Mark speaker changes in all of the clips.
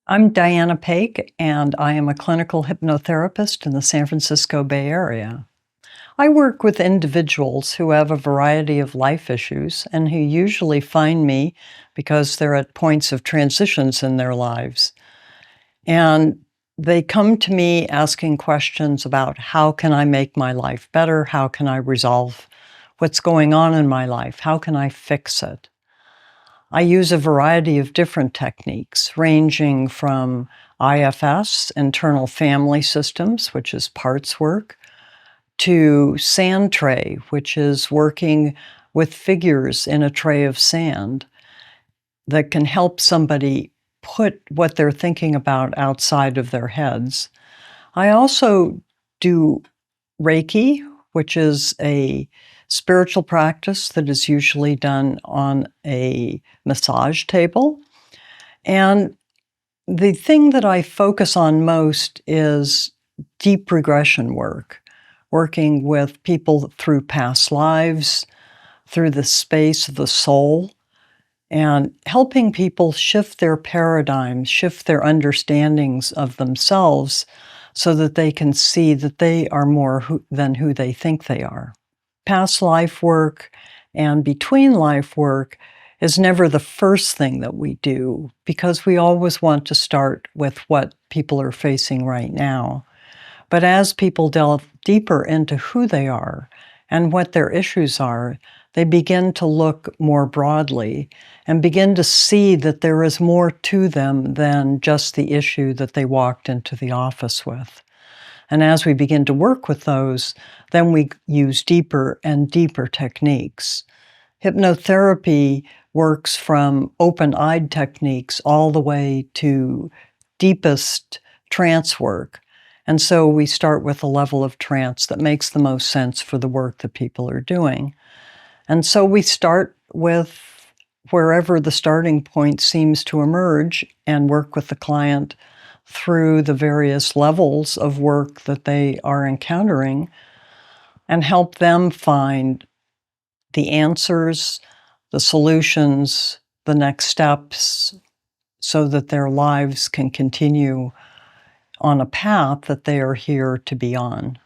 Speaker 1: I'm Diana Paque, and I am a clinical hypnotherapist in the San Francisco Bay Area. I work with individuals who have a variety of life issues and who usually find me because they're at points of transitions in their lives. And they come to me asking questions about how can I make my life better? How can I resolve what's going on in my life? How can I fix it? I use a variety of different techniques, ranging from IFS, internal family systems, which is parts work, to sand tray, which is working with figures in a tray of sand that can help somebody put what they're thinking about outside of their heads. I also do Reiki, which is a spiritual practice that is usually done on a massage table. And the thing that I focus on most is deep regression work, working with people through past lives, through the space of the soul, and helping people shift their paradigms, shift their understandings of themselves so that they can see that they are more than who they think they are. Past life work and between life work is never the first thing that we do because we always want to start with what people are facing right now. But as people delve deeper into who they are and what their issues are, they begin to look more broadly and begin to see that there is more to them than just the issue that they walked into the office with. And as we begin to work with those, then we use deeper and deeper techniques. Hypnotherapy works from open-eyed techniques all the way to deepest trance work. And so we start with a level of trance that makes the most sense for the work that people are doing. And so we start with wherever the starting point seems to emerge and work with the client through the various levels of work that they are encountering and help them find the answers, the solutions, the next steps, so that their lives can continue on a path that they are here to be on.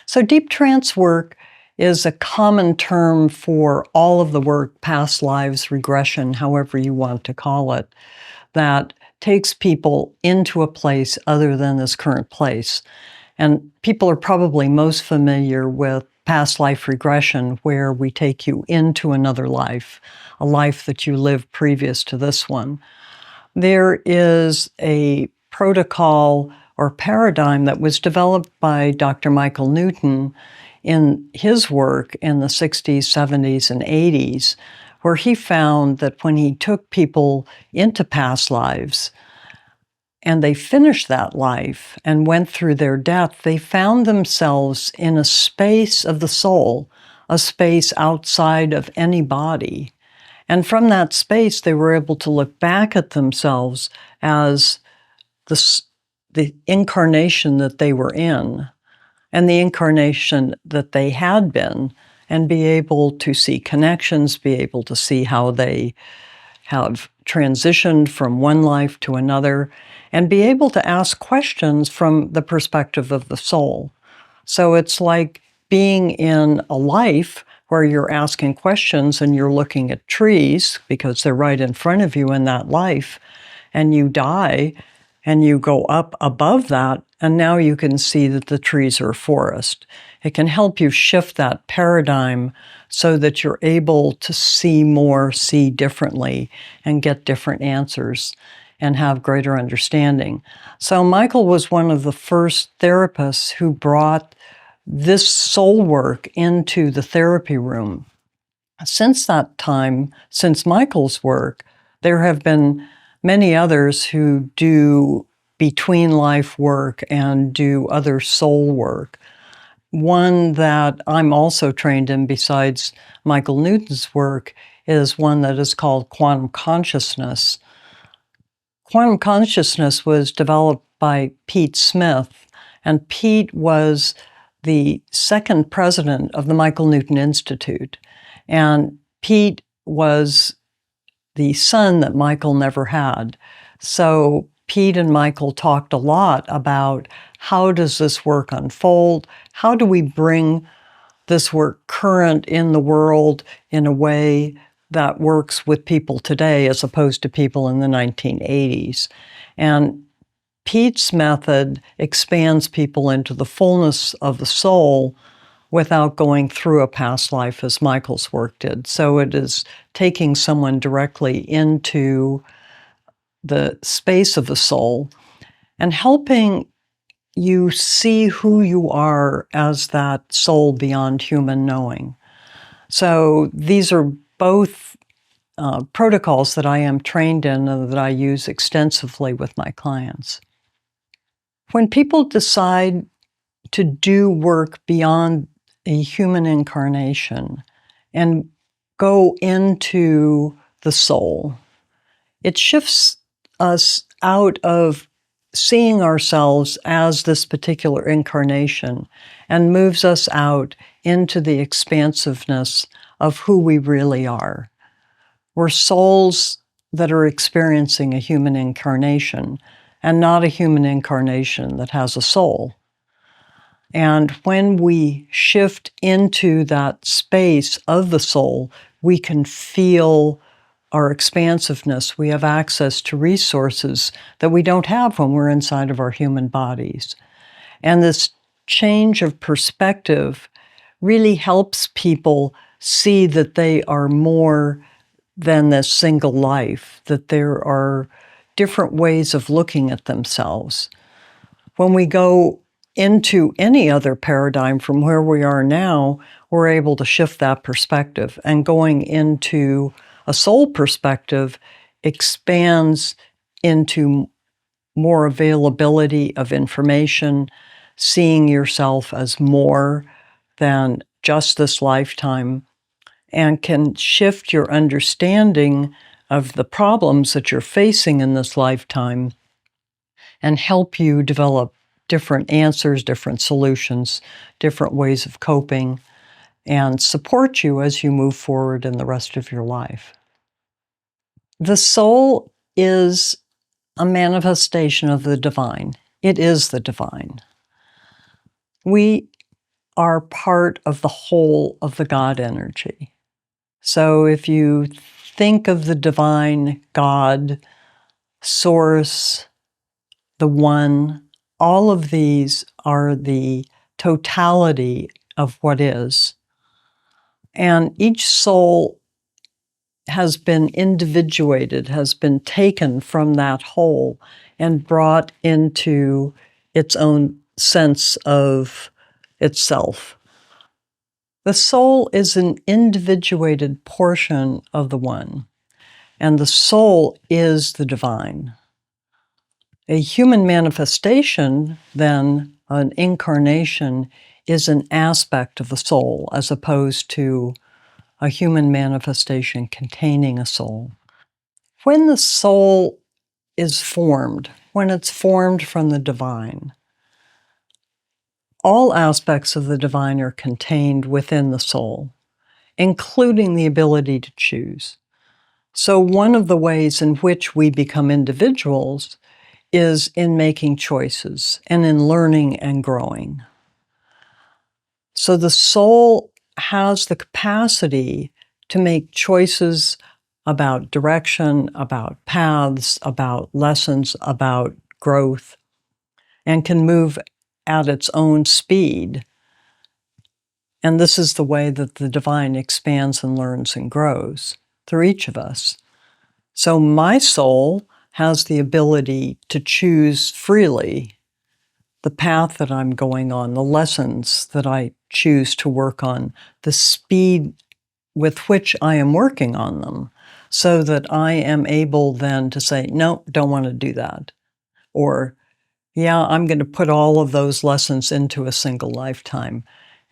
Speaker 1: So deep trance work is a common term for all of the work, past lives, regression, however you want to call it, that takes people into a place other than this current place. And people are probably most familiar with past life regression, where we take you into another life, a life that you lived previous to this one. There is a protocol or paradigm that was developed by Dr. Michael Newton in his work in the 60s, 70s, and 80s, where he found that when he took people into past lives and they finished that life and went through their death, they found themselves in a space of the soul, a space outside of any body. And from that space, they were able to look back at themselves as the incarnation that they were in and the incarnation that they had been, and be able to see connections, be able to see how they have transitioned from one life to another, and be able to ask questions from the perspective of the soul. So it's like being in a life where you're asking questions and you're looking at trees because they're right in front of you in that life, and you die and you go up above that, and now you can see that the trees are a forest. It can help you shift that paradigm so that you're able to see more, see differently, and get different answers and have greater understanding. So Michael was one of the first therapists who brought this soul work into the therapy room. Since that time, since Michael's work, there have been many others who do between life work and do other soul work. One that I'm also trained in besides Michael Newton's work is one that is called quantum consciousness. Quantum consciousness was developed by Pete Smith, and Pete was the second president of the Michael Newton Institute. And Pete was the son that Michael never had. So Pete and Michael talked a lot about how does this work unfold? How do we bring this work current in the world in a way that works with people today as opposed to people in the 1980s? And Pete's method expands people into the fullness of the soul without going through a past life as Michael's work did. So it is taking someone directly into the space of the soul and helping you see who you are as that soul beyond human knowing. So these are both protocols that I am trained in and that I use extensively with my clients. When people decide to do work beyond a human incarnation and go into the soul, it shifts us out of seeing ourselves as this particular incarnation and moves us out into the expansiveness of who we really are. We're souls that are experiencing a human incarnation and not a human incarnation that has a soul. And when we shift into that space of the soul, we can feel our expansiveness. We have access to resources that we don't have when we're inside of our human bodies. And this change of perspective really helps people see that they are more than this single life, that there are different ways of looking at themselves. When we go into any other paradigm from where we are now, we're able to shift that perspective. And going into a soul perspective expands into more availability of information, seeing yourself as more than just this lifetime, and can shift your understanding of the problems that you're facing in this lifetime and help you develop different answers, different solutions, different ways of coping, and support you as you move forward in the rest of your life. The soul is a manifestation of the divine. It is the divine. We are part of the whole of the God energy. So if you think of the divine, God, source, the one, all of these are the totality of what is. And each soul has been individuated, has been taken from that whole and brought into its own sense of itself. The soul is an individuated portion of the one, and the soul is the divine. A human manifestation, then, an incarnation, is an aspect of the soul as opposed to a human manifestation containing a soul. When the soul is formed, when it's formed from the divine, all aspects of the divine are contained within the soul, including the ability to choose. So one of the ways in which we become individuals is in making choices and in learning and growing. So the soul has the capacity to make choices about direction, about paths, about lessons, about growth, and can move at its own speed. And this is the way that the divine expands and learns and grows through each of us. So my soul has the ability to choose freely the path that I'm going on, the lessons that I choose to work on, the speed with which I am working on them, so that I am able then to say, no, don't want to do that. Or, yeah, I'm going to put all of those lessons into a single lifetime,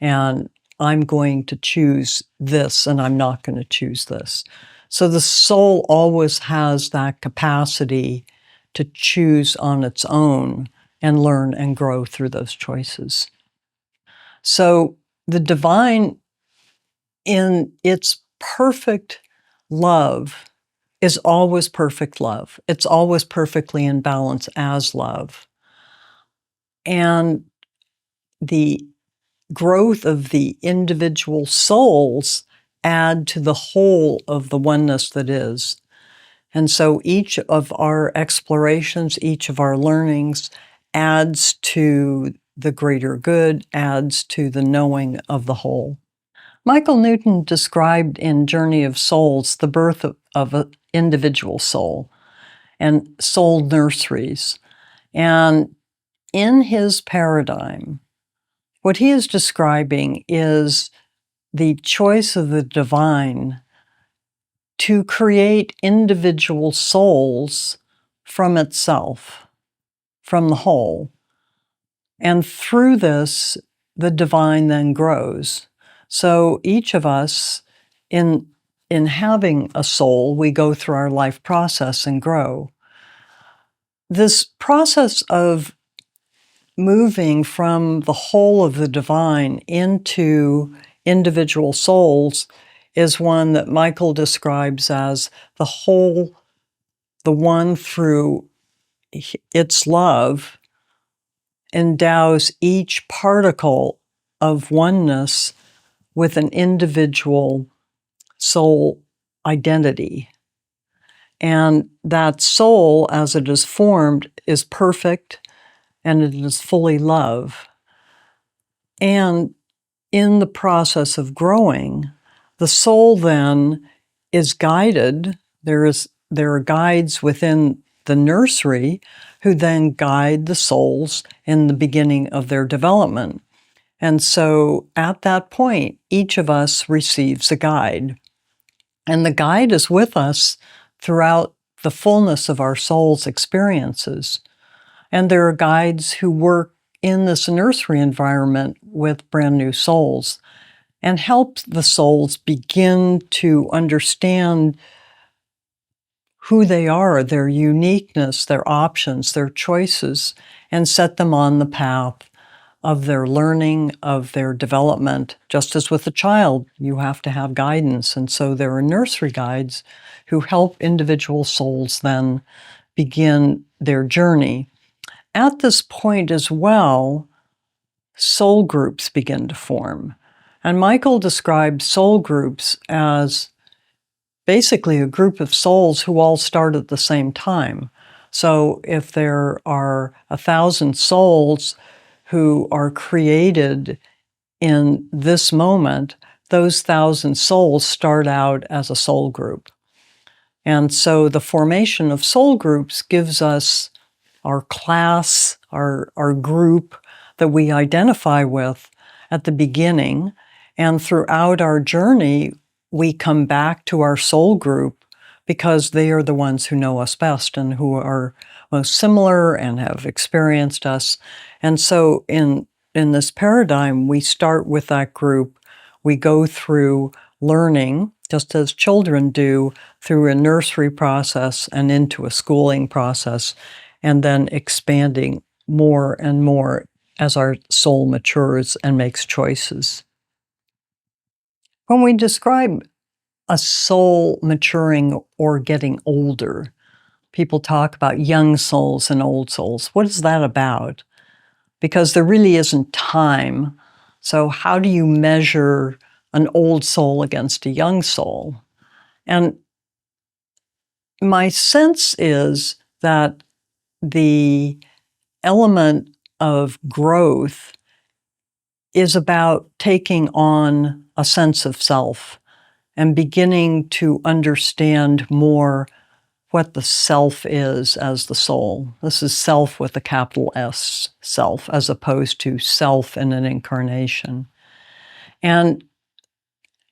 Speaker 1: and I'm going to choose this, and I'm not going to choose this. So the soul always has that capacity to choose on its own and learn and grow through those choices. So the divine, in its perfect love, is always perfect love. It's always perfectly in balance as love. And the growth of the individual souls add to the whole of the oneness that is. And so each of our explorations, each of our learnings adds to the greater good, adds to the knowing of the whole. Michael Newton described in Journey of Souls the birth of an individual soul and soul nurseries. And in his paradigm, what he is describing is the choice of the divine to create individual souls from itself, from the whole. And through this, the divine then grows. So each of us, in having a soul, we go through our life process and grow. This process of moving from the whole of the divine into individual souls is one that Michael describes as the whole, the one through its love endows each particle of oneness with an individual soul identity. And that soul, as it is formed, is perfect and it is fully love. And in the process of growing, the soul then is guided. There are guides within the nursery who then guide the souls in the beginning of their development. And so at that point, each of us receives a guide. And the guide is with us throughout the fullness of our soul's experiences. And there are guides who work in this nursery environment with brand new souls and help the souls begin to understand who they are, their uniqueness, their options, their choices, and set them on the path of their learning, of their development. Just as with a child, you have to have guidance. And so there are nursery guides who help individual souls then begin their journey. At this point as well, soul groups begin to form. And Michael describes soul groups as basically a group of souls who all start at the same time. So if there are 1,000 souls who are created in this moment, those 1,000 souls start out as a soul group. And so the formation of soul groups gives us our class, our group that we identify with at the beginning. And throughout our journey, we come back to our soul group because they are the ones who know us best and who are most similar and have experienced us. And so in this paradigm, we start with that group. We go through learning, just as children do, through a nursery process and into a schooling process, and then expanding more and more as our soul matures and makes choices. When we describe a soul maturing or getting older, people talk about young souls and old souls. What is that about? Because there really isn't time. So how do you measure an old soul against a young soul? And my sense is that the element of growth is about taking on a sense of self and beginning to understand more what the self is as the soul. This is self with a capital S, self, as opposed to self in an incarnation. And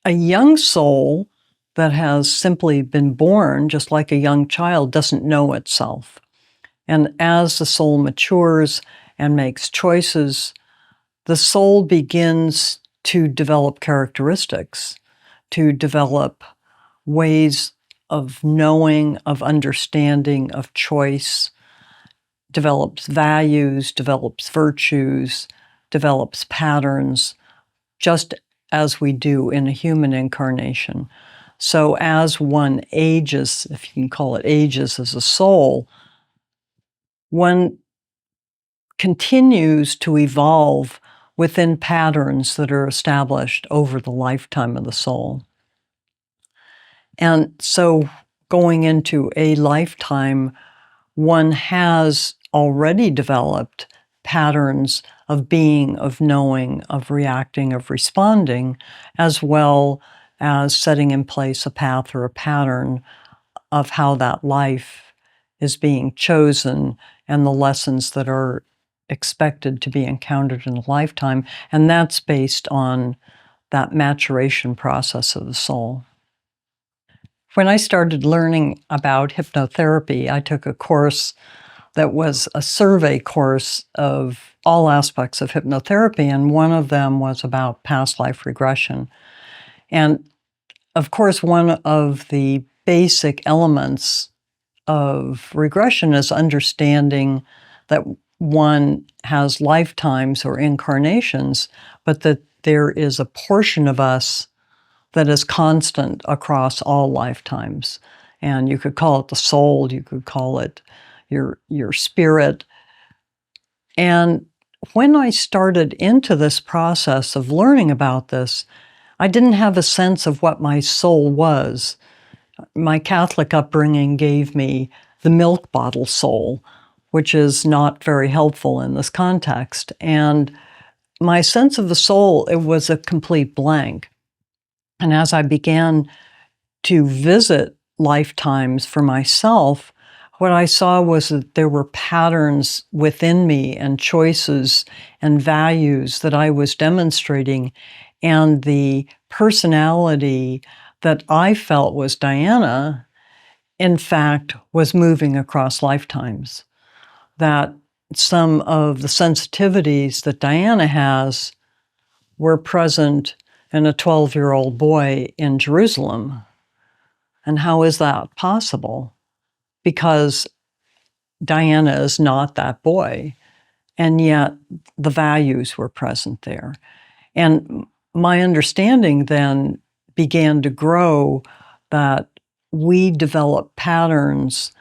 Speaker 1: a young soul that has simply been born, just like a young child, doesn't know itself. And as the soul matures and makes choices, the soul begins to develop characteristics, to develop ways of knowing, of understanding, of choice. develops values, develops virtues, develops patterns, just as we do in a human incarnation. So as one ages, if you can call it ages as a soul, one continues to evolve within patterns that are established over the lifetime of the soul. And so going into a lifetime, one has already developed patterns of being, of knowing, of reacting, of responding, as well as setting in place a path or a pattern of how that life is being chosen and the lessons that are expected to be encountered in a lifetime. And that's based on that maturation process of the soul. When I started learning about hypnotherapy, I took a course that was a survey course of all aspects of hypnotherapy, and one of them was about past life regression. And of course, one of the basic elements of regression is understanding that one has lifetimes or incarnations, but that there is a portion of us that is constant across all lifetimes. And you could call it the soul, you could call it your spirit. And when I started into this process of learning about this, I didn't have a sense of what my soul was. My Catholic upbringing gave me the milk bottle soul, which is not very helpful in this context. And my sense of the soul, it was a complete blank. And as I began to visit lifetimes for myself, what I saw was that there were patterns within me and choices and values that I was demonstrating, and the personality that I felt was Diana, in fact, was moving across lifetimes. That some of the sensitivities that Diana has were present in a 12-year-old boy in Jerusalem. And how is that possible? Because Diana is not that boy, and yet the values were present there. And my understanding then began to grow that we develop patterns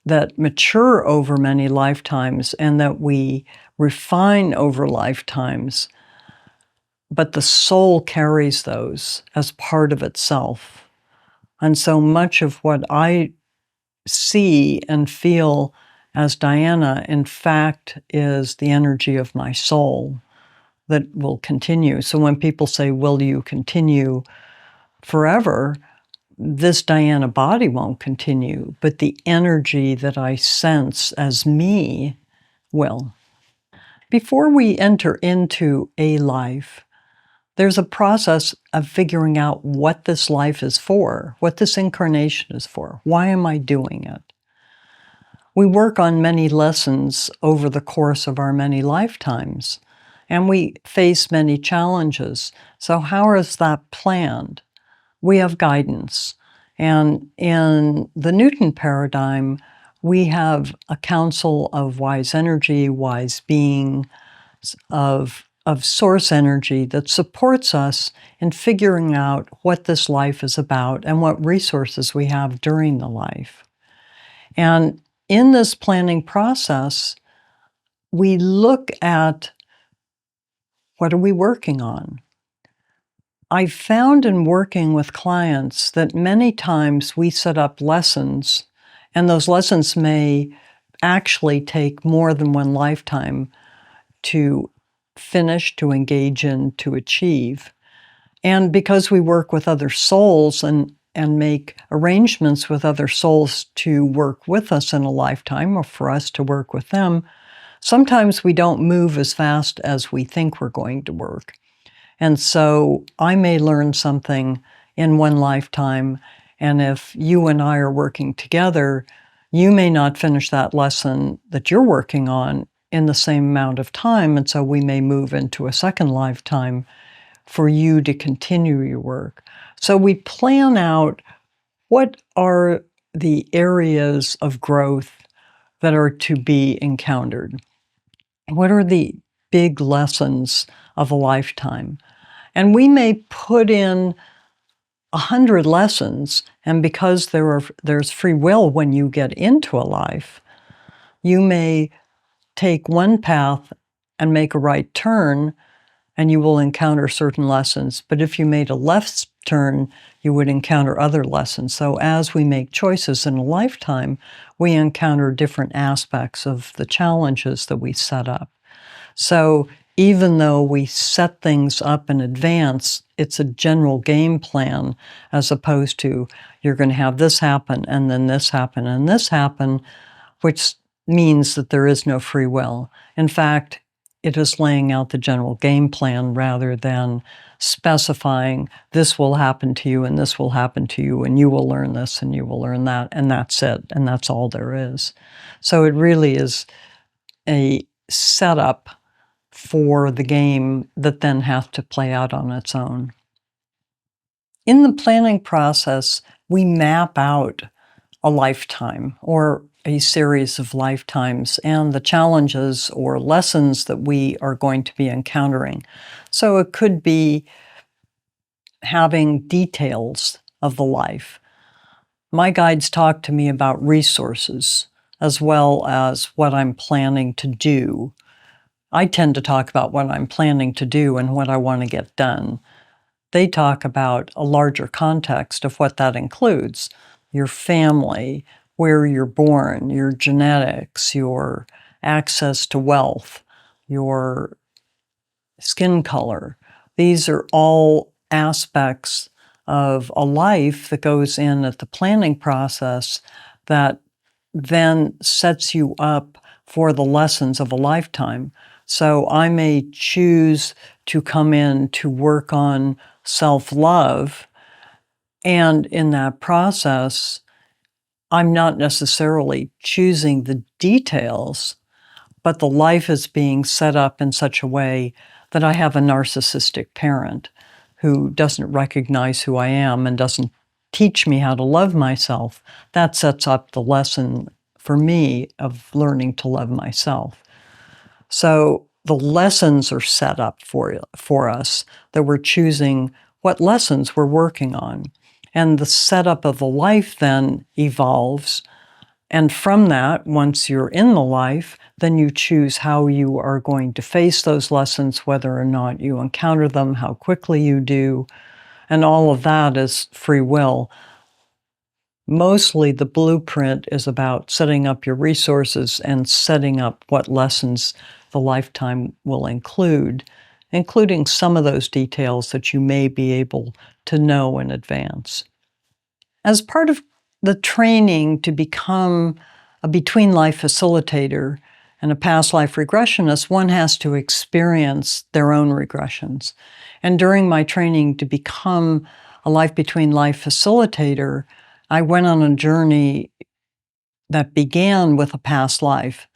Speaker 1: that mature over many lifetimes and that we refine over lifetimes, but the soul carries those as part of itself. And so much of what I see and feel as Diana, in fact, is the energy of my soul that will continue. So when people say, will you continue forever? This Diana body won't continue, but the energy that I sense as me will. Before we enter into a life, there's a process of figuring out what this life is for, what this incarnation is for. Why am I doing it? We work on many lessons over the course of our many lifetimes, and we face many challenges. So how is that planned? We have guidance. And in the Newton paradigm, we have a council of wise energy, wise being, of source energy that supports us in figuring out what this life is about and what resources we have during the life. And in this planning process, we look at what are we working on? I found in working with clients that many times we set up lessons, and those lessons may actually take more than one lifetime to finish, to engage in, to achieve. And because we work with other souls and make arrangements with other souls to work with us in a lifetime or for us to work with them, sometimes we don't move as fast as we think we're going to work. And so I may learn something in one lifetime, and if you and I are working together, you may not finish that lesson that you're working on in the same amount of time, and so we may move into a second lifetime for you to continue your work. So we plan out what are the areas of growth that are to be encountered. What are the big lessons of a lifetime? And we may put in 100 lessons, and because there's free will when you get into a life, you may take one path and make a right turn, and you will encounter certain lessons. But if you made a left turn, you would encounter other lessons. So as we make choices in a lifetime, we encounter different aspects of the challenges that we set up. So even though we set things up in advance, it's a general game plan, as opposed to you're going to have this happen and then this happen and this happen, which means that there is no free will. In fact, it is laying out the general game plan rather than specifying this will happen to you and this will happen to you and you will learn this and you will learn that, and that's it, and that's all there is. So it really is a setup for the game that then has to play out on its own. In the planning process, we map out a lifetime or a series of lifetimes and the challenges or lessons that we are going to be encountering. So it could be having details of the life. My guides talk to me about resources as well as what I'm planning to do. I tend to talk about what I'm planning to do and what I want to get done. They talk about a larger context of what that includes: your family, where you're born, your genetics, your access to wealth, your skin color. These are all aspects of a life that goes in at the planning process that then sets you up for the lessons of a lifetime. So I may choose to come in to work on self-love, and in that process, I'm not necessarily choosing the details, but the life is being set up in such a way that I have a narcissistic parent who doesn't recognize who I am and doesn't teach me how to love myself. That sets up the lesson for me of learning to love myself. So the lessons are set up for us, that we're choosing what lessons we're working on. And the setup of the life then evolves. And from that, once you're in the life, then you choose how you are going to face those lessons, whether or not you encounter them, how quickly you do. And all of that is free will. Mostly the blueprint is about setting up your resources and setting up what lessons the lifetime will include, including some of those details that you may be able to know in advance. As part of the training to become a between-life facilitator and a past life regressionist, one has to experience their own regressions. And during my training to become a life between life facilitator, I went on a journey that began with a past life.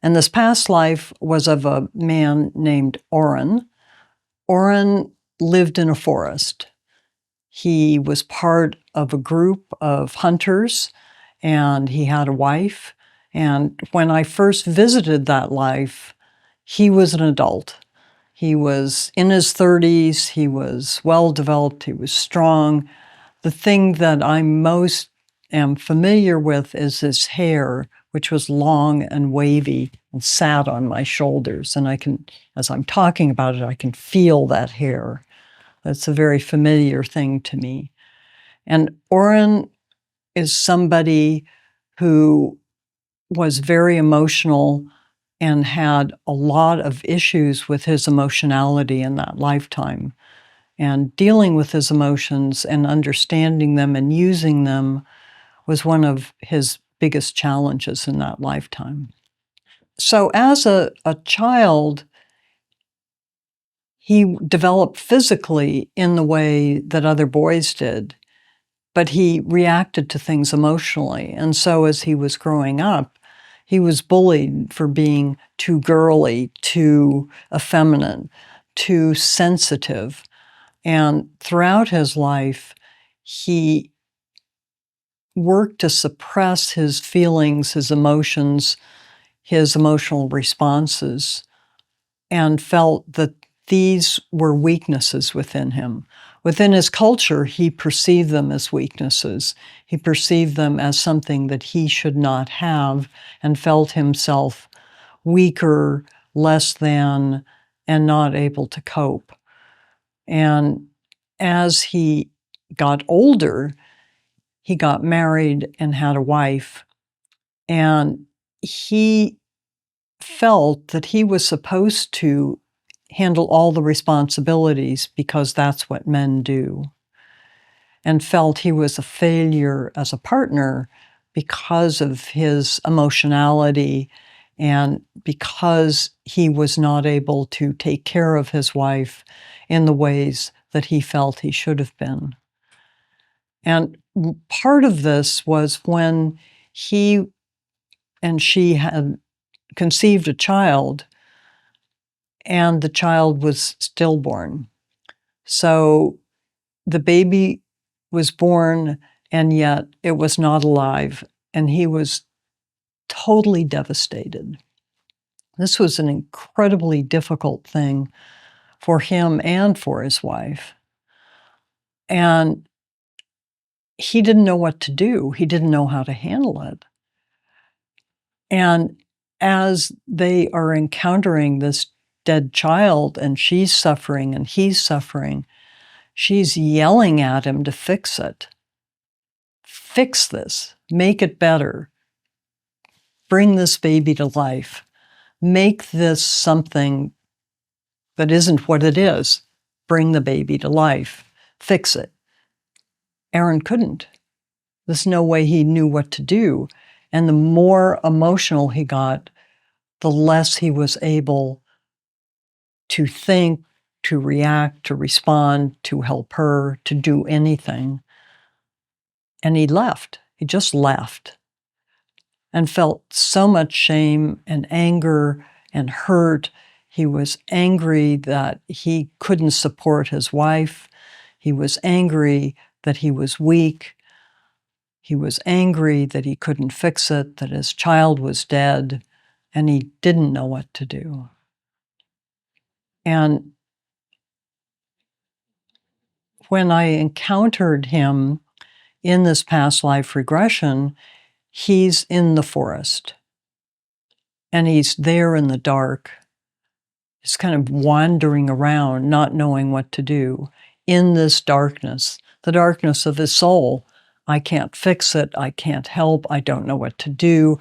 Speaker 1: And this past life was of a man named Oren. Oren lived in a forest. He was part of a group of hunters, and he had a wife. And when I first visited that life, he was an adult. He was in his 30s, he was well-developed, he was strong. The thing that I most am familiar with is his hair, which was long and wavy and sat on my shoulders. And I can, as I'm talking about it, I can feel that hair. That's a very familiar thing to me. And Oren is somebody who was very emotional and had a lot of issues with his emotionality in that lifetime. And dealing with his emotions and understanding them and using them was one of his biggest challenges in that lifetime. So as a child, he developed physically in the way that other boys did, but he reacted to things emotionally. And so as he was growing up, he was bullied for being too girly, too effeminate, too sensitive. And throughout his life, he worked to suppress his feelings, his emotions, his emotional responses, and felt that these were weaknesses within him. Within his culture, he perceived them as weaknesses. He perceived them as something that he should not have and felt himself weaker, less than, and not able to cope. And as he got older, he got married and had a wife, and he felt that he was supposed to handle all the responsibilities because that's what men do, and felt he was a failure as a partner because of his emotionality and because he was not able to take care of his wife in the ways that he felt he should have been. And part of this was when he and she had conceived a child, and the child was stillborn. So the baby was born, and yet it was not alive, and he was totally devastated. This was an incredibly difficult thing for him and for his wife. And he didn't know what to do. He didn't know how to handle it. And as they are encountering this dead child, and she's suffering and he's suffering, she's yelling at him to fix it. Fix this. Make it better. Bring this baby to life. Make this something that isn't what it is. Bring the baby to life. Fix it. Aaron couldn't. There's no way he knew what to do. And the more emotional he got, the less he was able to think, to react, to respond, to help her, to do anything. And he left. He just left and felt so much shame and anger and hurt. He was angry that he couldn't support his wife. He was angry that he was weak. He was angry that he couldn't fix it, that his child was dead, and he didn't know what to do. And when I encountered him in this past life regression, he's in the forest, and he's there in the dark. He's kind of wandering around, not knowing what to do in this darkness, the darkness of his soul. I can't fix it. I can't help. I don't know what to do.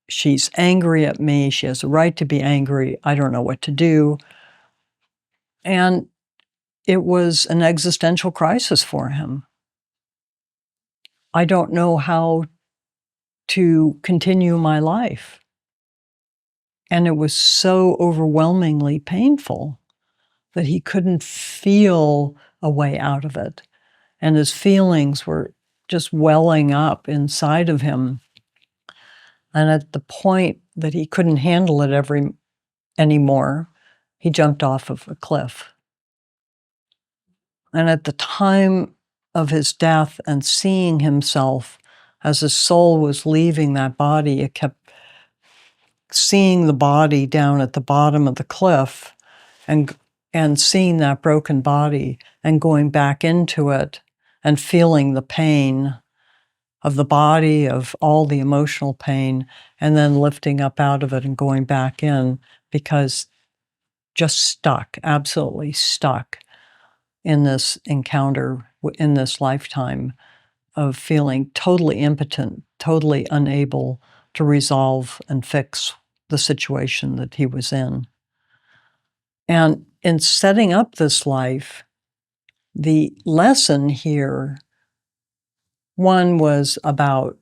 Speaker 1: She's angry at me. She has a right to be angry. I don't know what to do. And it was an existential crisis for him. I don't know how to continue my life. And it was so overwhelmingly painful that he couldn't feel a way out of it. And his feelings were just welling up inside of him. And at the point that he couldn't handle it anymore, he jumped off of a cliff. And at the time of his death and seeing himself as his soul was leaving that body, it kept seeing the body down at the bottom of the cliff and seeing that broken body and going back into it and feeling the pain of the body, of all the emotional pain, and then lifting up out of it and going back in, because just stuck, absolutely stuck in this encounter, in this lifetime of feeling totally impotent, totally unable to resolve and fix the situation that he was in. And in setting up this life, the lesson here, one was about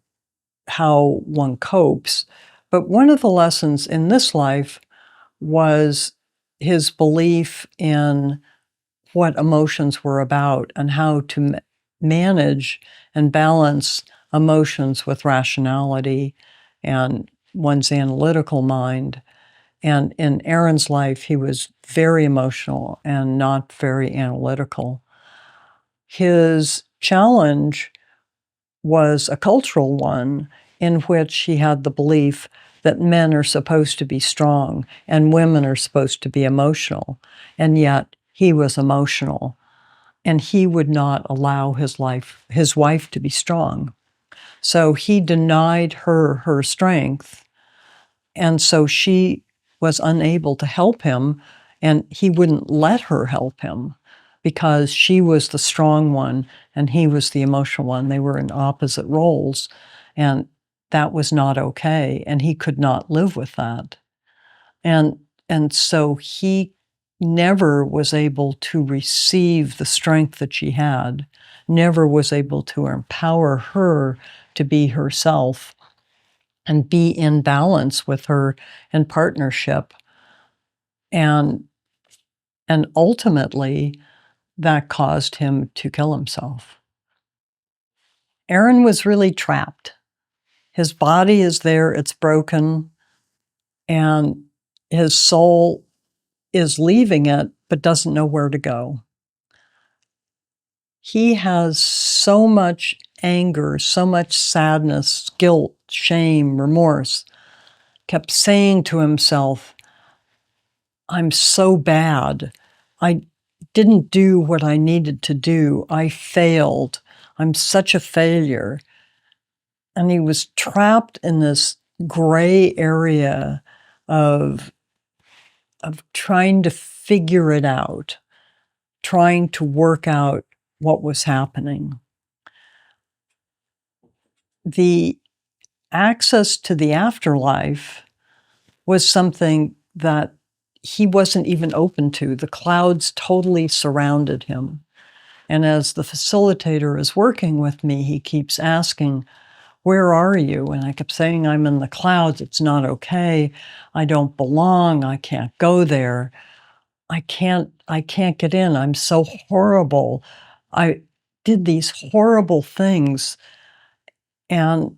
Speaker 1: how one copes, but one of the lessons in this life was his belief in what emotions were about and how to manage and balance emotions with rationality and one's analytical mind. And in Aaron's life, he was very emotional and not very analytical. His challenge was a cultural one in which he had the belief that men are supposed to be strong and women are supposed to be emotional. And yet he was emotional, and he would not allow his wife to be strong. So he denied her strength, and so she was unable to help him, and he wouldn't let her help him because she was the strong one and he was the emotional one. They were in opposite roles, and that was not okay, and he could not live with that. And so he never was able to receive the strength that she had, never was able to empower her to be herself and be in balance with her in partnership. And ultimately, that caused him to kill himself. Aaron was really trapped. His body is there, it's broken, and his soul is leaving it, but doesn't know where to go. He has so much anger, so much sadness, guilt, shame, remorse, kept saying to himself, I'm so bad. I didn't do what I needed to do. I failed. I'm such a failure. And he was trapped in this gray area of trying to figure it out, trying to work out what was happening. The access to the afterlife was something that he wasn't even open to. The clouds totally surrounded him. And as the facilitator is working with me, he keeps asking, where are you? And I kept saying, I'm in the clouds. It's not okay. I don't belong. I can't go there. I can't get in. I'm so horrible. I did these horrible things. And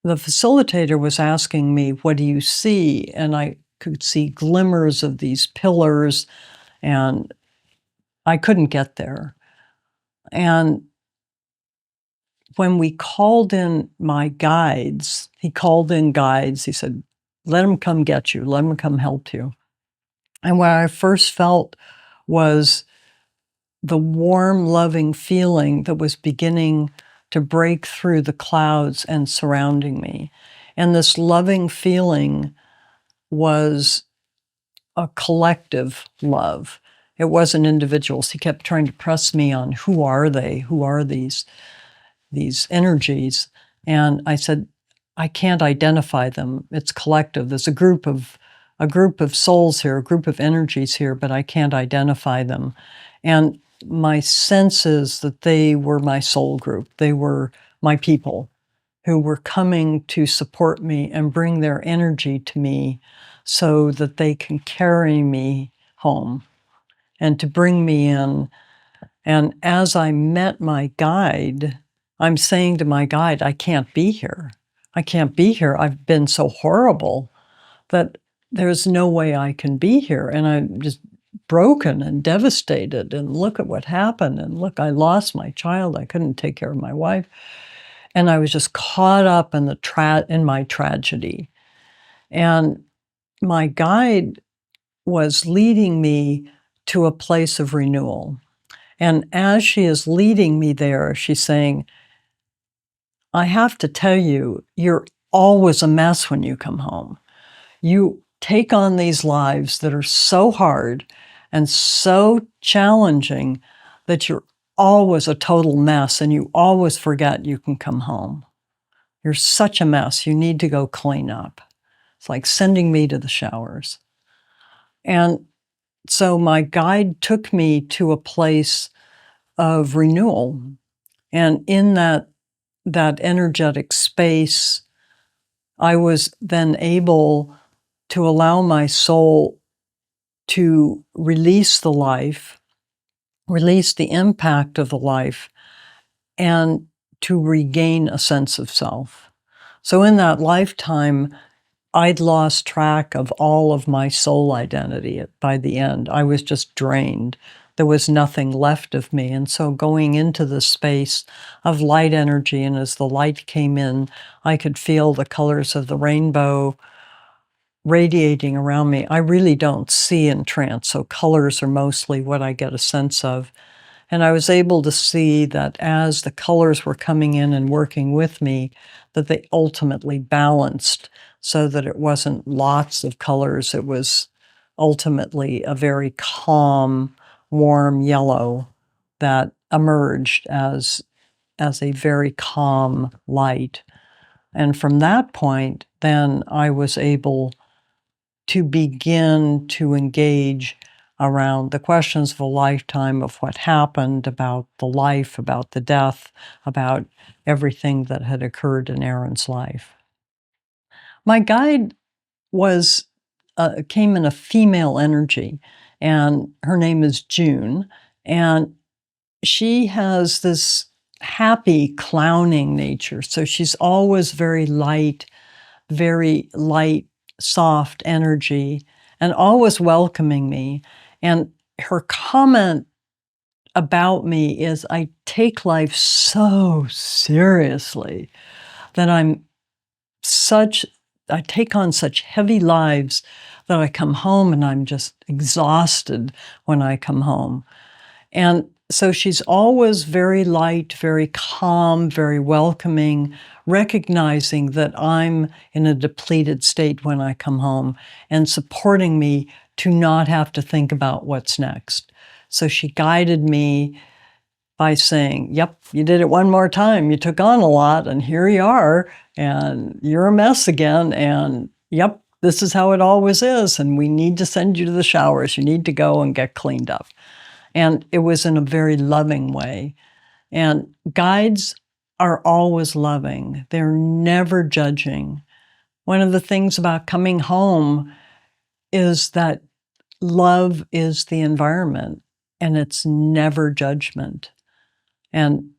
Speaker 1: the facilitator was asking me, what do you see? And I could see glimmers of these pillars, and I couldn't get there. And when we called in my guides, he called in guides. He said, let them come get you. Let them come help you. And what I first felt was the warm, loving feeling that was beginning to break through the clouds and surrounding me. And this loving feeling was a collective love. It wasn't individuals. He kept trying to press me on, who are they? Who are these energies? And I said, I can't identify them. It's collective. There's a group of souls here, a group of energies here, but I can't identify them. And my sense is that they were my soul group. They were my people who were coming to support me and bring their energy to me so that they can carry me home and to bring me in. And as I met my guide, I'm saying to my guide, I can't be here. I can't be here. I've been so horrible that there's no way I can be here. And I'm just broken and devastated. And look at what happened. And look, I lost my child. I couldn't take care of my wife. And I was just caught up in in my tragedy. And my guide was leading me to a place of renewal. And as she is leading me there, she's saying, I have to tell you, you're always a mess when you come home. You take on these lives that are so hard and so challenging that you're always a total mess and you always forget you can come home. You're such a mess. You need to go clean up. It's like sending me to the showers. And so my guide took me to a place of renewal. And in that energetic space, I was then able to allow my soul to release the life, release the impact of the life, and to regain a sense of self. So in that lifetime, I'd lost track of all of my soul identity by the end. I was just drained. there was nothing left of me. And so going into the space of light energy, and as the light came in, I could feel the colors of the rainbow radiating around me. I really don't see in trance, so colors are mostly what I get a sense of. And I was able to see that as the colors were coming in and working with me, that they ultimately balanced so that it wasn't lots of colors. It was ultimately a very calm, warm yellow that emerged as a very calm light. And from that point, then I was able to begin to engage around the questions of a lifetime, of what happened, about the life, about the death, about everything that had occurred in Aaron's life. My guide came in a female energy, and her name is June, and she has this happy clowning nature. So she's always very light, soft energy, and always welcoming me. And her comment about me is, I take life so seriously that I take on such heavy lives that I come home and I'm just exhausted when I come home. And so she's always very light, very calm, very welcoming, recognizing that I'm in a depleted state when I come home, and supporting me to not have to think about what's next. So she guided me by saying, yep, you did it one more time. You took on a lot, and here you are, and you're a mess again, and yep, this is how it always is, and we need to send you to the showers. You need to go and get cleaned up. And it was in a very loving way. And guides are always loving. They're never judging. One of the things about coming home is that love is the environment, and it's never judgment. And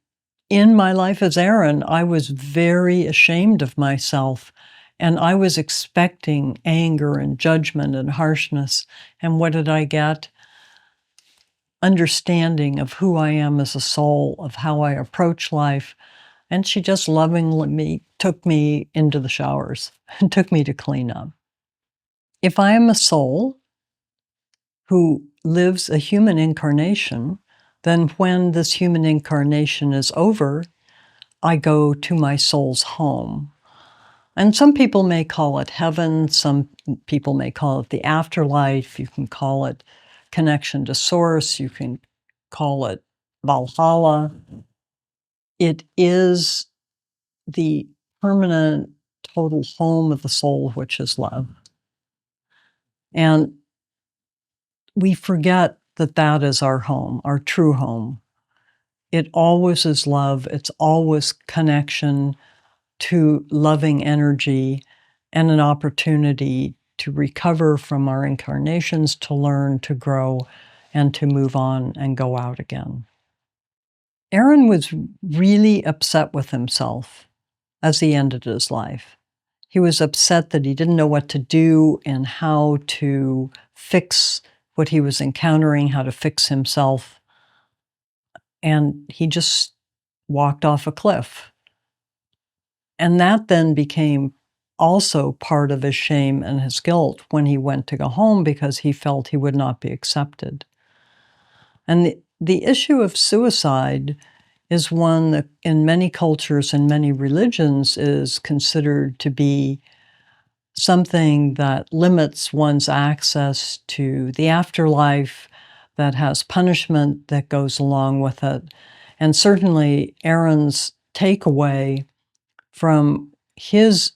Speaker 1: in my life as Aaron, I was very ashamed of myself, and I was expecting anger and judgment and harshness. And what did I get? Understanding of who I am as a soul, of how I approach life. And she just lovingly took me into the showers and took me to clean up. If I am a soul who lives a human incarnation, then when this human incarnation is over, I go to my soul's home. And some people may call it heaven, some people may call it the afterlife, you can call it connection to source, you can call it Valhalla. It is the permanent, total home of the soul, which is love. And we forget that that is our home, our true home. It always is love. It's always connection to loving energy and an opportunity to recover from our incarnations, to learn, to grow, and to move on and go out again. Aaron was really upset with himself as he ended his life. He was upset that he didn't know what to do and how to fix what he was encountering, how to fix himself. And he just walked off a cliff. And that then became also part of his shame and his guilt when he went to go home, because he felt he would not be accepted. And the issue of suicide is one that in many cultures and many religions is considered to be something that limits one's access to the afterlife, that has punishment that goes along with it. And certainly Aaron's takeaway from his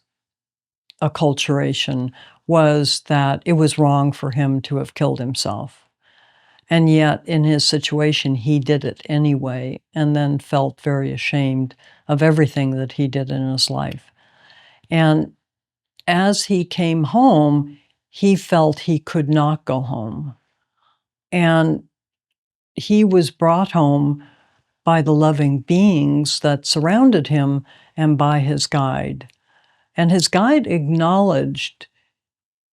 Speaker 1: acculturation was that it was wrong for him to have killed himself. And yet, in his situation, he did it anyway, and then felt very ashamed of everything that he did in his life. And as he came home, he felt he could not go home. And he was brought home by the loving beings that surrounded him and by his guide. And his guide acknowledged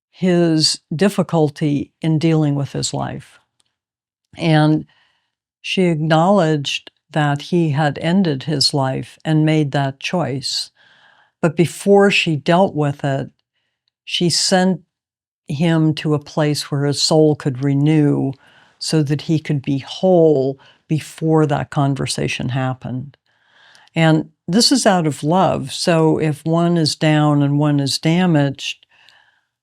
Speaker 1: his difficulty in dealing with his life. And She acknowledged that he had ended his life and made that choice. But before she dealt with it, she sent him to a place where his soul could renew so that he could be whole before that conversation happened. And this is out of love. So if one is down and one is damaged,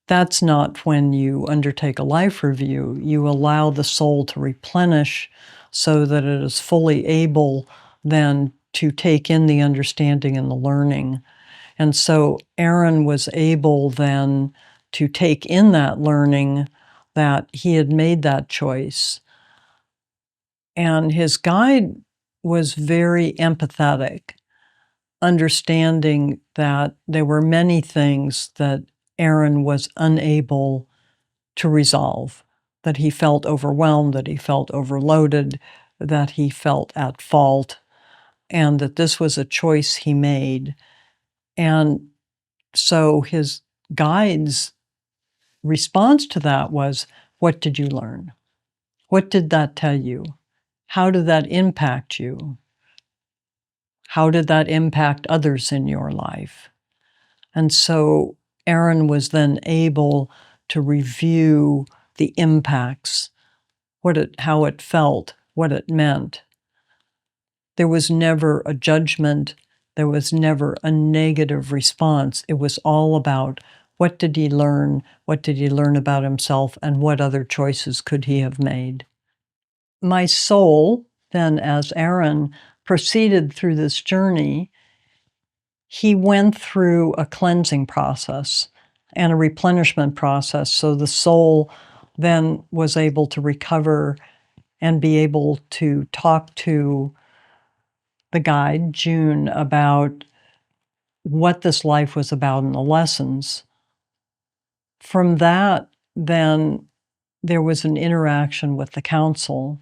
Speaker 1: that's not when you undertake a life review. You allow the soul to replenish so that it is fully able then to take in the understanding and the learning. And so Aaron was able then to take in that learning that he had made that choice. And his guide was very empathetic, understanding that there were many things that Aaron was unable to resolve, that he felt overwhelmed, that he felt overloaded, that he felt at fault, and that this was a choice he made. And so his guide's response to that was, what did you learn? What did that tell you? How did that impact you? How did that impact others in your life? And so Aaron was then able to review the impacts, how it felt, what it meant. There was never a judgment. There was never a negative response. It was all about what did he learn? What did he learn about himself? And what other choices could he have made? My soul, then, as Aaron proceeded through this journey, he went through a cleansing process and a replenishment process. So the soul then was able to recover and be able to talk to the guide, June, about what this life was about and the lessons. From that, then there was an interaction with the council.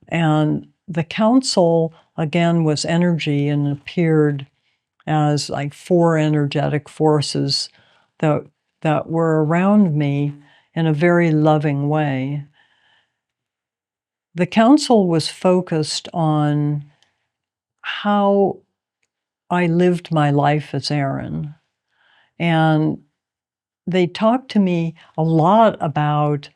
Speaker 1: And the council, again, was energy and appeared as like four energetic forces that were around me in a very loving way. The council was focused on how I lived my life as Aaron. And they talked to me a lot about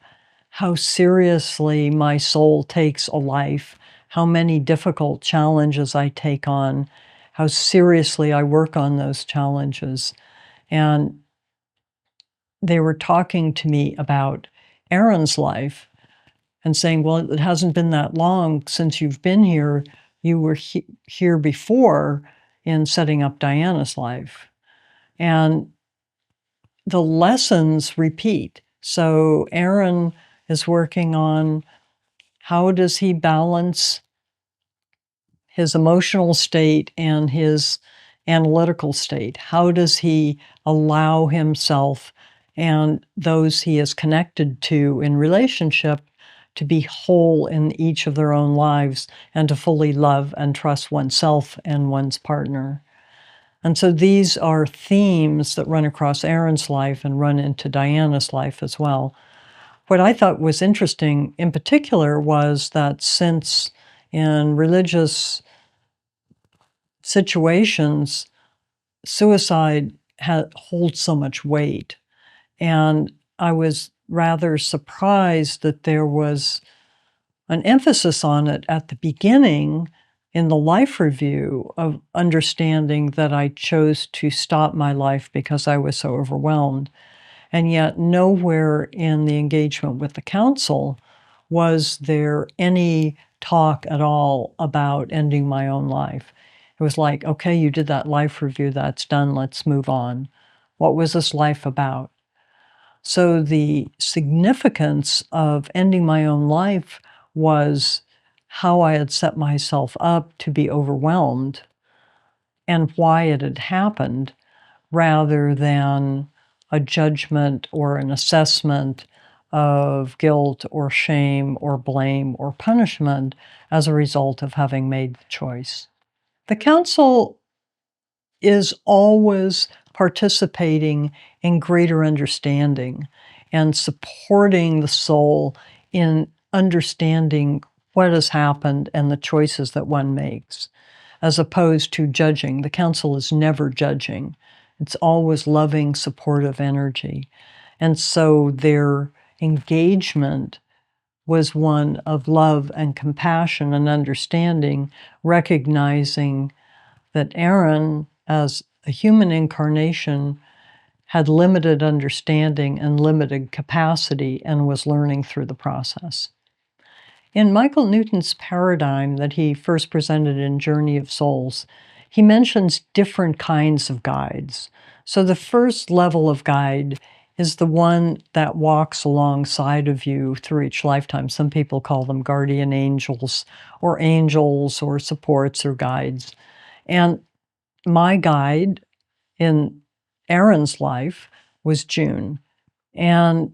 Speaker 1: how seriously my soul takes a life, how many difficult challenges I take on, how seriously I work on those challenges. And they were talking to me about Aaron's life and saying, well, it hasn't been that long since you've been here. You were here before in setting up Diana's life. And the lessons repeat. So Aaron is working on how does he balance his emotional state and his analytical state? How does he allow himself and those he is connected to in relationship to be whole in each of their own lives and to fully love and trust oneself and one's partner? And so these are themes that run across Aaron's life and run into Diana's life as well. What I thought was interesting in particular was that since in religious situations, suicide holds so much weight, and I was rather surprised that there was an emphasis on it at the beginning in the life review of understanding that I chose to stop my life because I was so overwhelmed. And yet nowhere in the engagement with the council was there any talk at all about ending my own life. It was like, okay, you did that life review, that's done, let's move on. What was this life about? So the significance of ending my own life was how I had set myself up to be overwhelmed and why it had happened, rather than a judgment or an assessment of guilt or shame or blame or punishment as a result of having made the choice. The council is always participating in greater understanding and supporting the soul in understanding what has happened and the choices that one makes, as opposed to judging. The council is never judging. It's always loving, supportive energy. And so their engagement was one of love and compassion and understanding, recognizing that Aaron, as a human incarnation, had limited understanding and limited capacity and was learning through the process. In Michael Newton's paradigm that he first presented in Journey of Souls, he mentions different kinds of guides. So the first level of guide is the one that walks alongside of you through each lifetime. Some people call them guardian angels or supports or guides. And my guide in Aaron's life was June. And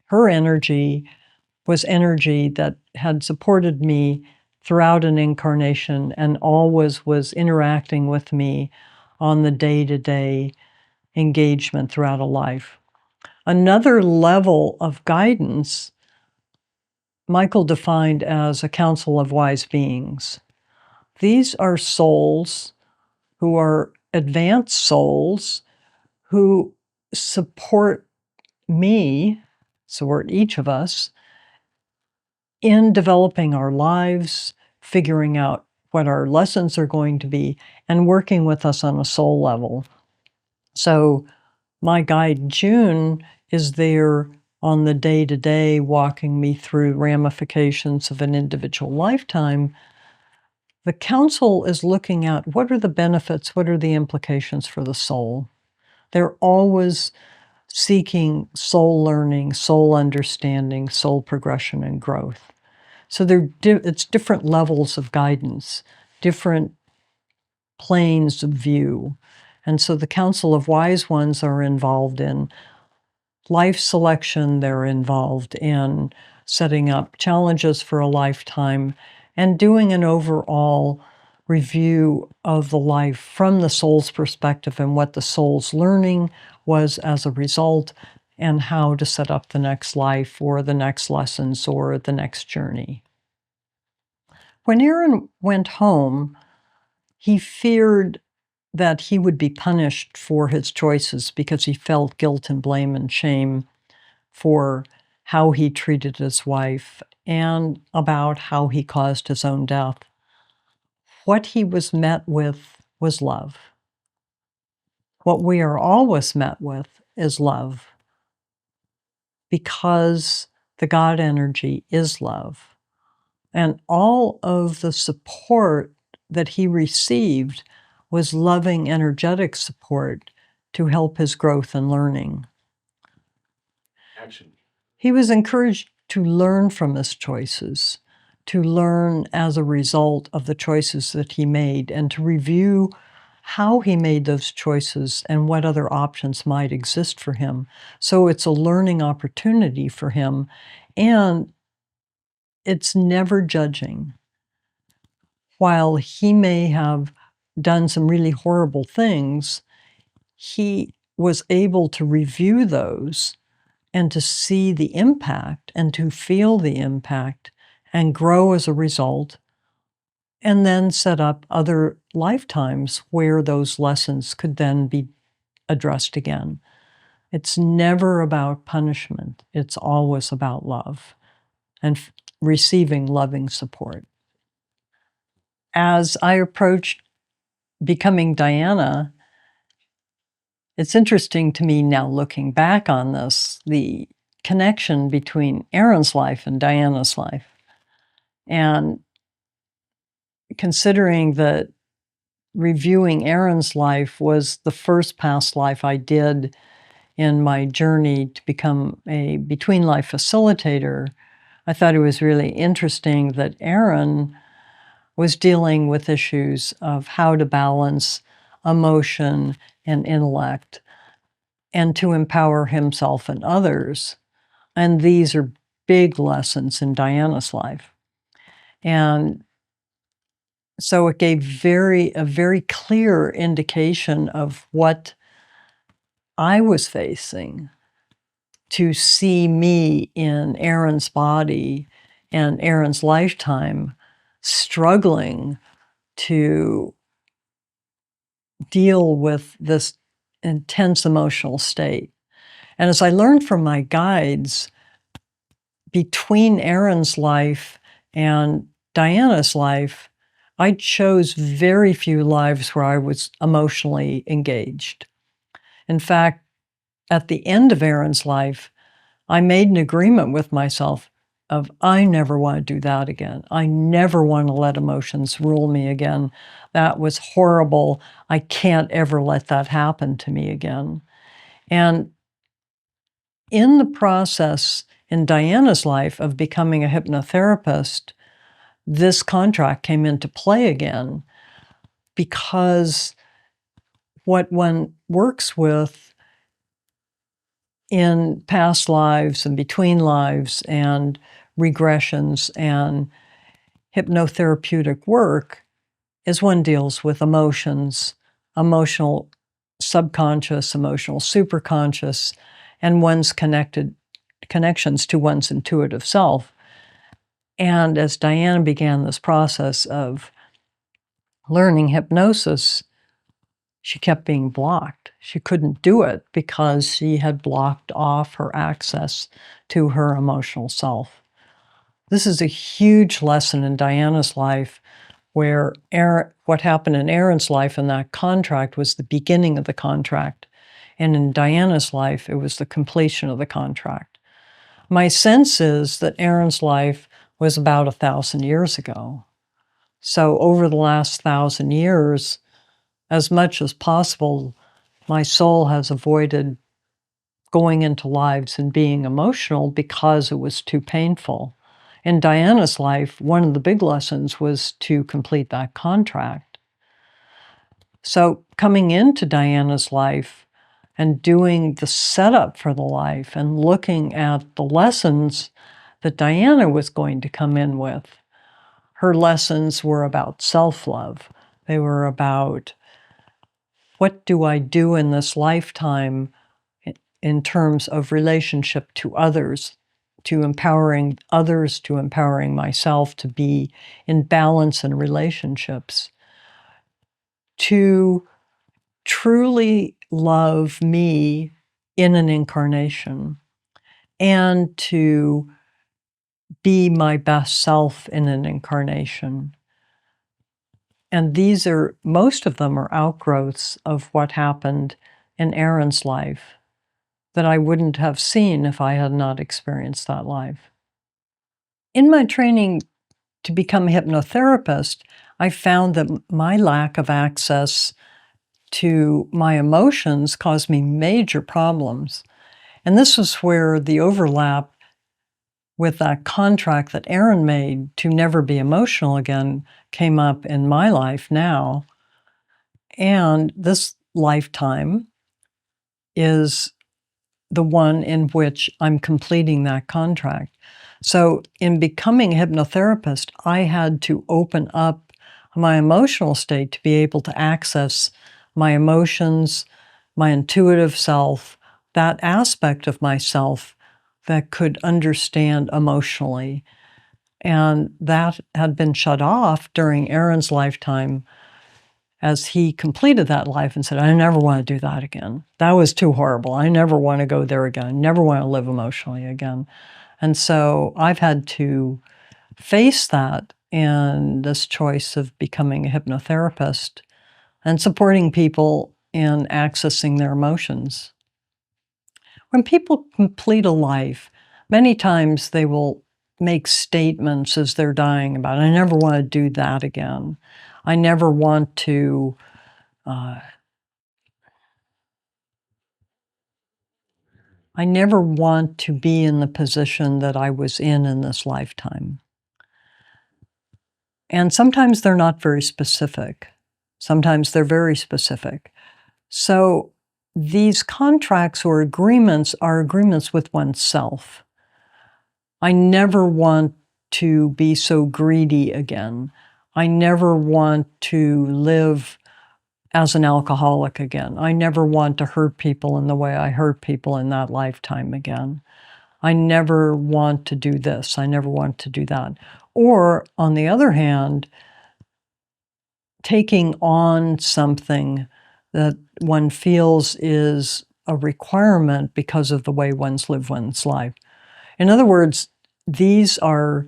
Speaker 1: her energy was energy that had supported me throughout an incarnation and always was interacting with me on the day-to-day engagement throughout a life. Another level of guidance, Michael defined as a council of wise beings. These are souls who are advanced souls who support me, support each of us, in developing our lives, figuring out what our lessons are going to be, and working with us on a soul level. So my guide, June, is there on the day-to-day, walking me through ramifications of an individual lifetime. The council is looking at what are the benefits, what are the implications for the soul. They're always seeking soul learning, soul understanding, soul progression, and growth. So it's different levels of guidance, different planes of view. And so the Council of Wise Ones are involved in life selection, they're involved in setting up challenges for a lifetime, and doing an overall review of the life from the soul's perspective and what the soul's learning was as a result, and how to set up the next life or the next lessons or the next journey. When Aaron went home, he feared that he would be punished for his choices because he felt guilt and blame and shame for how he treated his wife and about how he caused his own death. What he was met with was love. What we are always met with is love, because the God energy is love. And all of the support that he received was loving, energetic support to help his growth and learning.
Speaker 2: Action.
Speaker 1: He was encouraged to learn from his choices, to learn as a result of the choices that he made, and to review how he made those choices and what other options might exist for him. So it's a learning opportunity for him, and it's never judging. While he may have done some really horrible things, he was able to review those and to see the impact and to feel the impact and grow as a result, and then set up other lifetimes where those lessons could then be addressed again. It's never about punishment. It's always about love and receiving loving support. As I approached becoming Diana, it's interesting to me now looking back on this, the connection between Aaron's life and Diana's life. And considering that reviewing Aaron's life was the first past life I did in my journey to become a between life facilitator, I thought it was really interesting that Aaron was dealing with issues of how to balance emotion and intellect and to empower himself and others. And these are big lessons in Diana's life. And so it gave a very clear indication of what I was facing, to see me in Aaron's body and Aaron's lifetime struggling to deal with this intense emotional state. And as I learned from my guides, between Aaron's life and Diana's life, I chose very few lives where I was emotionally engaged. In fact, at the end of Aaron's life, I made an agreement with myself of I never want to do that again. I never want to let emotions rule me again. That was horrible. I can't ever let that happen to me again. And in the process in Diana's life of becoming a hypnotherapist, this contract came into play again, because what one works with in past lives and between lives and regressions and hypnotherapeutic work is one deals with emotions, emotional subconscious, emotional superconscious, and one's connections to one's intuitive self. And as Diana began this process of learning hypnosis, she kept being blocked. She couldn't do it because she had blocked off her access to her emotional self. This is a huge lesson in Diana's life, where what happened in Aaron's life in that contract was the beginning of the contract. And in Diana's life, it was the completion of the contract. My sense is that Aaron's life was about 1,000 years ago. So over the last 1,000 years, as much as possible, my soul has avoided going into lives and being emotional because it was too painful. In Diana's life, one of the big lessons was to complete that contract. So coming into Diana's life and doing the setup for the life and looking at the lessons that Diana was going to come in with, her lessons were about self-love. They were about, what do I do in this lifetime in terms of relationship to others, to empowering others, to empowering myself to be in balance in relationships, to truly love me in an incarnation, and to be my best self in an incarnation. And these are, most of them are outgrowths of what happened in Aaron's life that I wouldn't have seen if I had not experienced that life. In my training to become a hypnotherapist, I found that my lack of access to my emotions caused me major problems. And this was where the overlap with that contract that Aaron made to never be emotional again came up in my life now. And this lifetime is the one in which I'm completing that contract. So in becoming a hypnotherapist, I had to open up my emotional state to be able to access my emotions, my intuitive self, that aspect of myself that could understand emotionally. And that had been shut off during Aaron's lifetime as he completed that life and said, I never want to do that again. That was too horrible. I never want to go there again. I never want to live emotionally again. And so I've had to face that in this choice of becoming a hypnotherapist and supporting people in accessing their emotions. When people complete a life, many times they will make statements as they're dying about, I never want to do that again. I never want to I never want to be in the position that I was in this lifetime. And sometimes they're not very specific. Sometimes they're very specific. So these contracts or agreements are agreements with oneself. I never want to be so greedy again. I never want to live as an alcoholic again. I never want to hurt people in the way I hurt people in that lifetime again. I never want to do this. I never want to do that. Or, on the other hand, taking on something that one feels is a requirement because of the way one's lived one's life. In other words, these are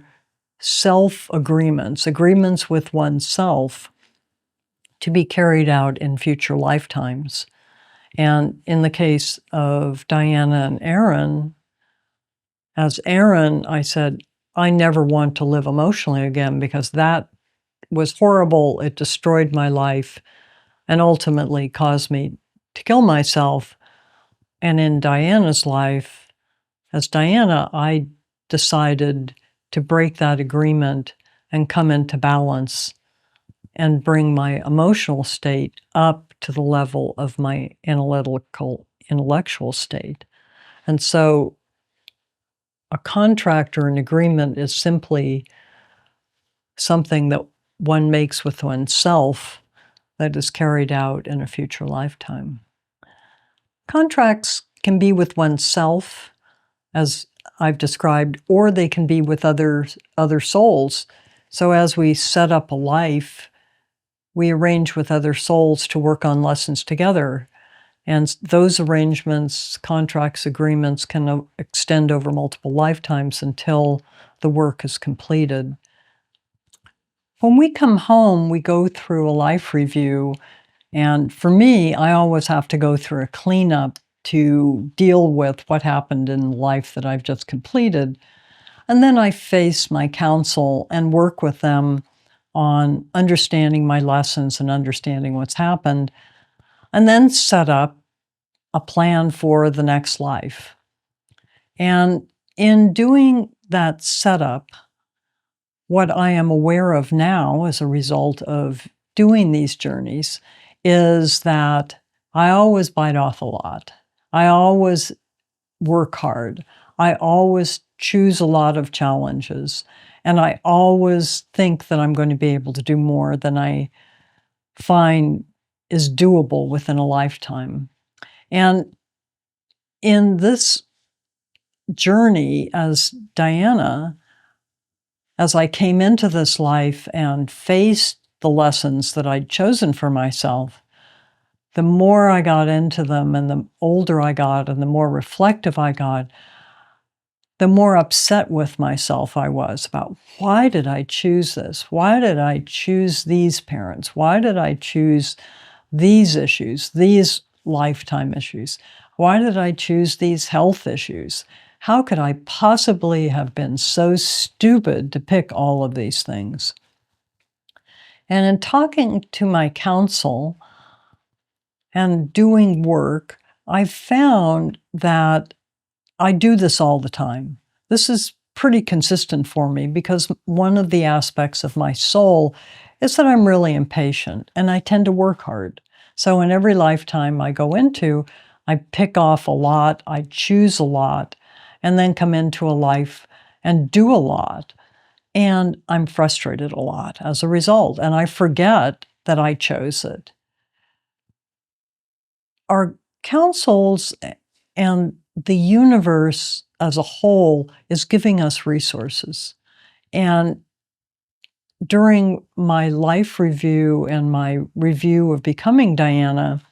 Speaker 1: self-agreements, agreements with oneself to be carried out in future lifetimes. And in the case of Diana and Aaron, as Aaron, I said, I never want to live emotionally again because that was horrible. It destroyed my life and ultimately caused me to kill myself. And in Diana's life, as Diana, I decided to break that agreement and come into balance and bring my emotional state up to the level of my intellectual state. And so a contract or an agreement is simply something that one makes with oneself that is carried out in a future lifetime. Contracts can be with oneself, as I've described, or they can be with other souls. So as we set up a life, we arrange with other souls to work on lessons together. And those arrangements, contracts, agreements can extend over multiple lifetimes until the work is completed. When we come home, we go through a life review. And for me, I always have to go through a cleanup to deal with what happened in life that I've just completed. And then I face my counsel and work with them on understanding my lessons and understanding what's happened, and then set up a plan for the next life. And in doing that setup, what I am aware of now as a result of doing these journeys is that I always bite off a lot. I always work hard. I always choose a lot of challenges. And I always think that I'm going to be able to do more than I find is doable within a lifetime. And in this journey as Diana, as I came into this life and faced the lessons that I'd chosen for myself, the more I got into them and the older I got and the more reflective I got, the more upset with myself I was about, why did I choose this? Why did I choose these parents? Why did I choose these issues, these lifetime issues? Why did I choose these health issues? How could I possibly have been so stupid to pick all of these things? And in talking to my counsel and doing work, I found that I do this all the time. This is pretty consistent for me because one of the aspects of my soul is that I'm really impatient and I tend to work hard. So in every lifetime I go into, I pick off a lot, I choose a lot, and then come into a life and do a lot. And I'm frustrated a lot as a result, and I forget that I chose it. Our counsels and the universe as a whole is giving us resources. And during my life review and my review of becoming Diana,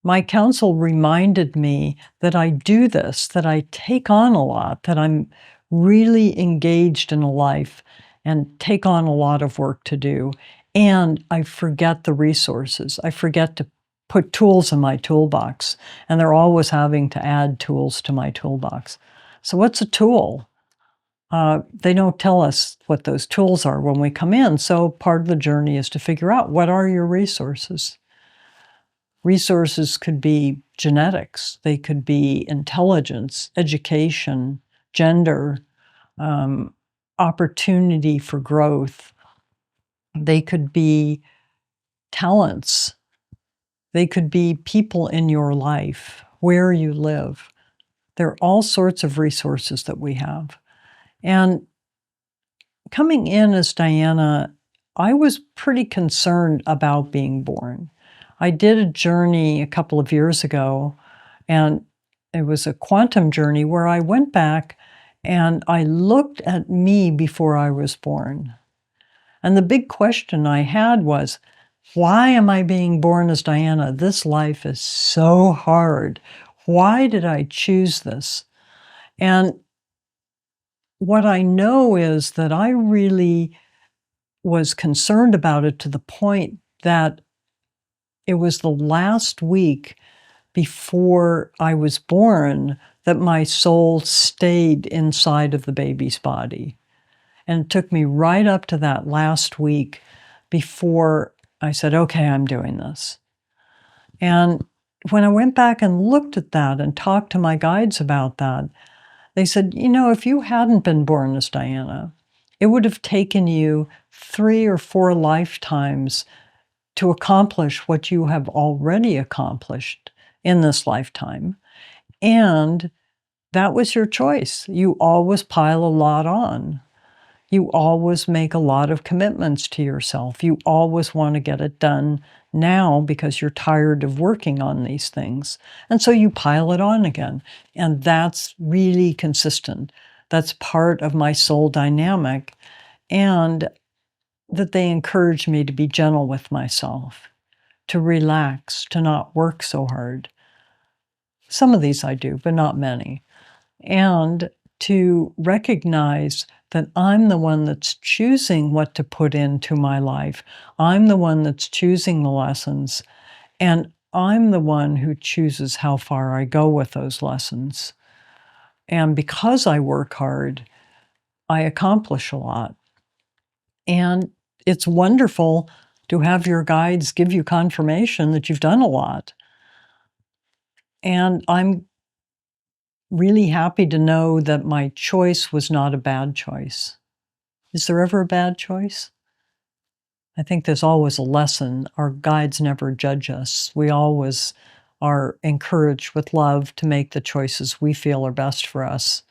Speaker 1: my counsel reminded me that I do this, that I take on a lot, that I'm really engaged in a life and take on a lot of work to do. And I forget the resources. I forget to put tools in my toolbox, and they're always having to add tools to my toolbox. So what's a tool? They don't tell us what those tools are when we come in. So part of the journey is to figure out, what are your resources? Resources could be genetics, they could be intelligence, education, gender, opportunity for growth. They could be talents. They could be people in your life, where you live. There are all sorts of resources that we have. And coming in as Diana, I was pretty concerned about being born. I did a journey a couple of years ago, and it was a quantum journey where I went back and I looked at me before I was born. And the big question I had was, why am I being born as Diana? This life is so hard. Why did I choose this? And what I know is that I really was concerned about it to the point that it was the last week before I was born that my soul stayed inside of the baby's body. And it took me right up to that last week before I said, okay, I'm doing this. And when I went back and looked at that and talked to my guides about that, they said, if you hadn't been born as Diana, it would have taken you 3 or 4 lifetimes to accomplish what you have already accomplished in this lifetime. And that was your choice. You always pile a lot on. You always make a lot of commitments to yourself. You always want to get it done now because you're tired of working on these things. And so you pile it on again. And that's really consistent. That's part of my soul dynamic. And that they encourage me to be gentle with myself, to relax, to not work so hard. Some of these I do, but not many. And to recognize that I'm the one that's choosing what to put into my life. I'm the one that's choosing the lessons. And I'm the one who chooses how far I go with those lessons. And because I work hard, I accomplish a lot. And it's wonderful to have your guides give you confirmation that you've done a lot. And I'm really happy to know that my choice was not a bad choice. Is there ever a bad choice? I think there's always a lesson. Our guides never judge us. We always are encouraged with love to make the choices we feel are best for us,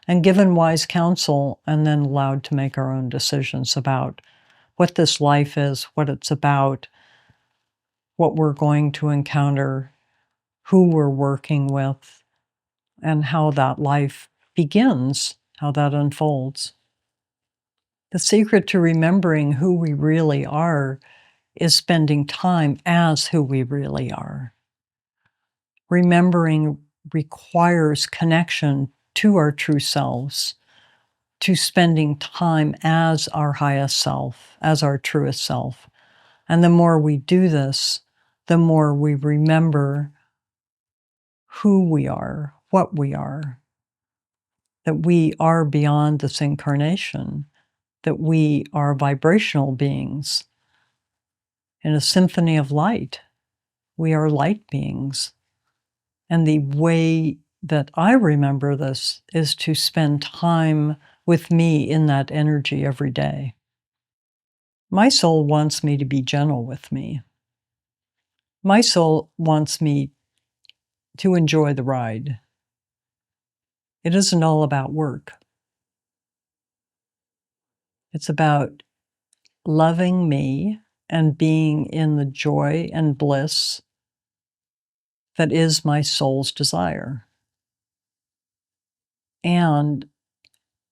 Speaker 1: and given wise counsel, and then allowed to make our own decisions about what this life is, what it's about, what we're going to encounter, who we're working with, and how that life begins, how that unfolds. The secret to remembering who we really are is spending time as who we really are. Remembering requires connection to our true selves, to spending time as our highest self, as our truest self. And the more we do this, the more we remember who we are, what we are, that we are beyond this incarnation, that we are vibrational beings in a symphony of light. We are light beings. And the way that I remember this is to spend time with me in that energy every day. My soul wants me to be gentle with me. My soul wants me to enjoy the ride. It isn't all about work. It's about loving me and being in the joy and bliss that is my soul's desire. And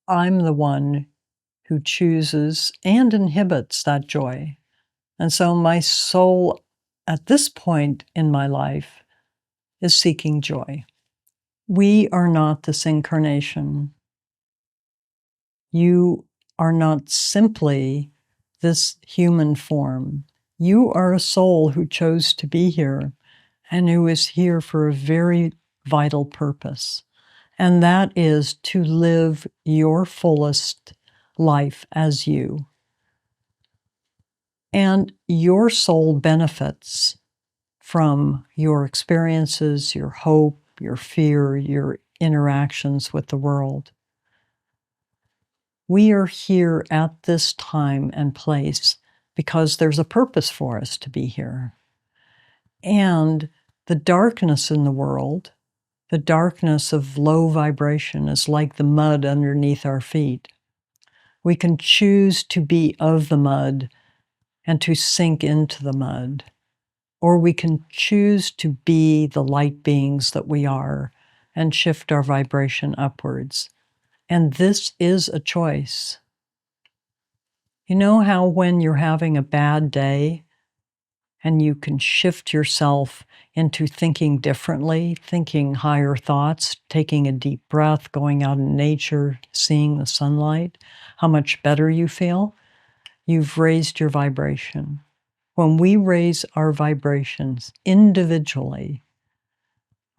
Speaker 1: I'm the one who chooses and inhibits that joy. And so my soul at this point in my life is seeking joy. We are not this incarnation. You are not simply this human form. You are a soul who chose to be here and who is here for a very vital purpose. And that is to live your fullest life as you. And your soul benefits from your experiences, your hope, your fear, your interactions with the world. We are here at this time and place because there's a purpose for us to be here. And the darkness in the world, the darkness of low vibration, is like the mud underneath our feet. We can choose to be of the mud and to sink into the mud, or we can choose to be the light beings that we are and shift our vibration upwards. And this is a choice. You know how when you're having a bad day and you can shift yourself into thinking differently, thinking higher thoughts, taking a deep breath, going out in nature, seeing the sunlight, how much better you feel? You've raised your vibration. When we raise our vibrations individually,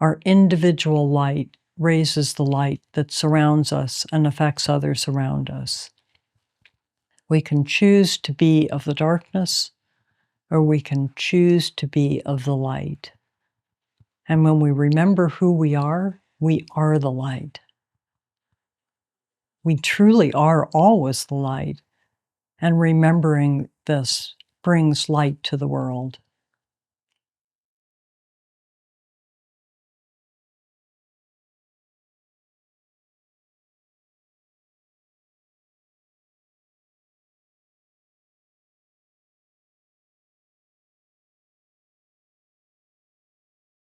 Speaker 1: our individual light raises the light that surrounds us and affects others around us. We can choose to be of the darkness, or we can choose to be of the light. And when we remember who we are the light. We truly are always the light. And remembering this brings light to the world.